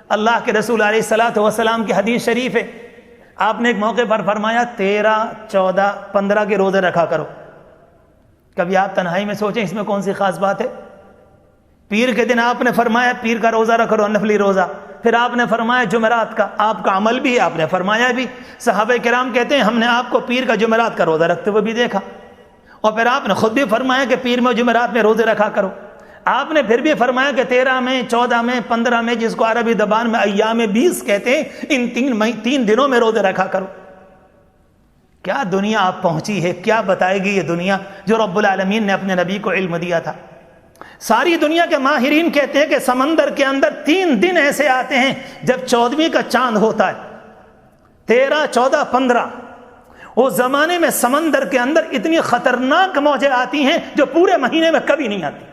اللہ کے رسول علیہ الصلوۃ والسلام کی حدیث شریف ہے، آپ نے ایک موقع پر فرمایا 13، 14، 15 کے روزے رکھا کرو۔ کبھی آپ تنہائی میں سوچیں اس میں کون سی خاص بات ہے؟ پیر کے دن آپ نے فرمایا پیر کا روزہ رکھو، نفلی روزہ۔ پھر آپ نے فرمایا جمعرات کا، آپ کا عمل بھی ہے، آپ نے فرمایا بھی۔ صحابہ کرام کہتے ہیں ہم نے آپ کو پیر کا جمعرات کا روزہ رکھتے ہوئے بھی دیکھا، اور پھر آپ نے خود بھی فرمایا کہ پیر میں جمعرات میں روزے رکھا کرو۔ آپ نے پھر بھی فرمایا کہ 13 میں، 14 میں، 15 میں، جس کو عربی زبان میں ایام 20 کہتے ہیں، ان 3 دنوں میں روزے رکھا کرو۔ کیا دنیا آپ پہنچی ہے، کیا بتائے گی یہ دنیا جو رب العالمین نے اپنے نبی کو علم دیا تھا۔ ساری دنیا کے ماہرین کہتے ہیں کہ سمندر کے اندر 3 دن ایسے آتے ہیں جب 14ویں کا چاند ہوتا ہے، 13، 14، 15۔ اس زمانے میں سمندر کے اندر اتنی خطرناک موجیں آتی ہیں جو پورے مہینے میں کبھی نہیں آتی،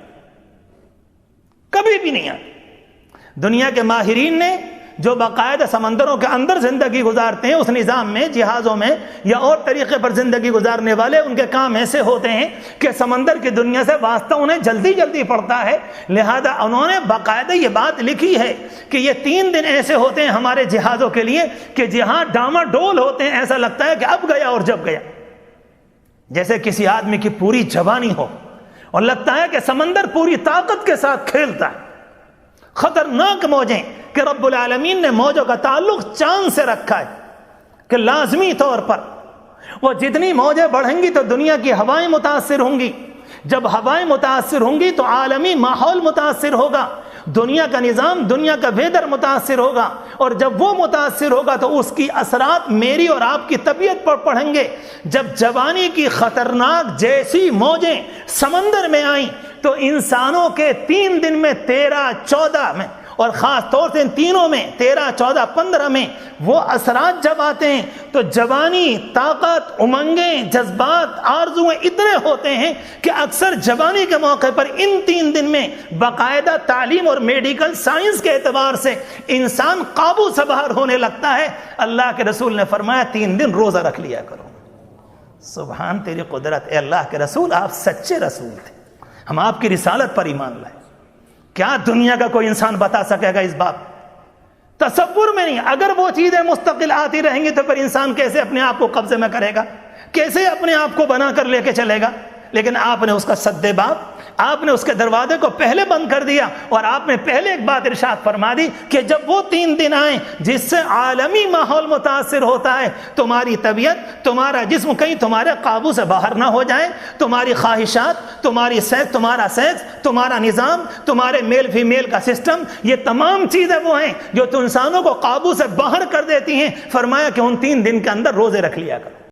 کبھی بھی نہیں آتی۔ دنیا کے ماہرین نے جو باقاعدہ سمندروں کے اندر زندگی گزارتے ہیں، اس نظام میں، جہازوں میں یا اور طریقے پر زندگی گزارنے والے، ان کے کام ایسے ہوتے ہیں کہ سمندر کی دنیا سے واسطہ انہیں جلدی جلدی پڑتا ہے، لہذا انہوں نے باقاعدہ یہ بات لکھی ہے کہ یہ 3 دن ایسے ہوتے ہیں ہمارے جہازوں کے لیے کہ جہاں ڈاماڈول ہوتے ہیں، ایسا لگتا ہے کہ اب گیا اور جب گیا، جیسے کسی آدمی کی پوری جوانی ہو اور لگتا ہے کہ سمندر پوری طاقت کے ساتھ کھیلتا ہے۔ خطرناک موجیں کہ رب العالمین نے موجوں کا تعلق چاند سے رکھا ہے کہ لازمی طور پر وہ جتنی موجیں بڑھیں گی تو دنیا کی ہوائیں متاثر ہوں گی، جب ہوائیں متاثر ہوں گی تو عالمی ماحول متاثر ہوگا، دنیا کا نظام، دنیا کا ویدر متاثر ہوگا، اور جب وہ متاثر ہوگا تو اس کی اثرات میری اور آپ کی طبیعت پر پڑیں گے۔ جب جوانی کی خطرناک جیسی موجیں سمندر میں آئیں تو انسانوں کے 3 دن میں، 13، 14 میں، اور خاص طور سے ان تینوں میں 13، 14، 15 میں وہ اثرات جب آتے ہیں تو جوانی، طاقت، امنگیں، جذبات، آرزویں اتنے ہوتے ہیں کہ اکثر جوانی کے موقع پر ان 3 دن میں باقاعدہ تعلیم اور میڈیکل سائنس کے اعتبار سے انسان قابو سے باہر ہونے لگتا ہے۔ اللہ کے رسول نے فرمایا 3 دن روزہ رکھ لیا کرو۔ سبحان تیری قدرت، اے اللہ کے رسول، آپ سچے رسول تھے، ہم آپ کی رسالت پر ایمان لائے۔ کیا دنیا کا کوئی انسان بتا سکے گا اس بات؟ تصور میں نہیں۔ اگر وہ چیزیں مستقل آتی رہیں گی تو پھر انسان کیسے اپنے آپ کو قبضے میں کرے گا، کیسے اپنے آپ کو بنا کر لے کے چلے گا؟ لیکن آپ نے اس کا سد باب، آپ نے اس کے دروازے کو پہلے بند کر دیا، اور آپ نے پہلے ایک بات ارشاد فرما دی کہ جب وہ 3 دن آئیں جس سے عالمی ماحول متاثر ہوتا ہے، تمہاری طبیعت، تمہارا جسم کہیں تمہارے قابو سے باہر نہ ہو جائے، تمہاری خواہشات، تمہاری تمہارا سیکس، تمہارا نظام، تمہارے میل فیمیل کا سسٹم، یہ تمام چیزیں وہ ہیں جو انسانوں کو قابو سے باہر کر دیتی ہیں۔ فرمایا کہ ان 3 دن کے اندر روزے رکھ لیا کرو۔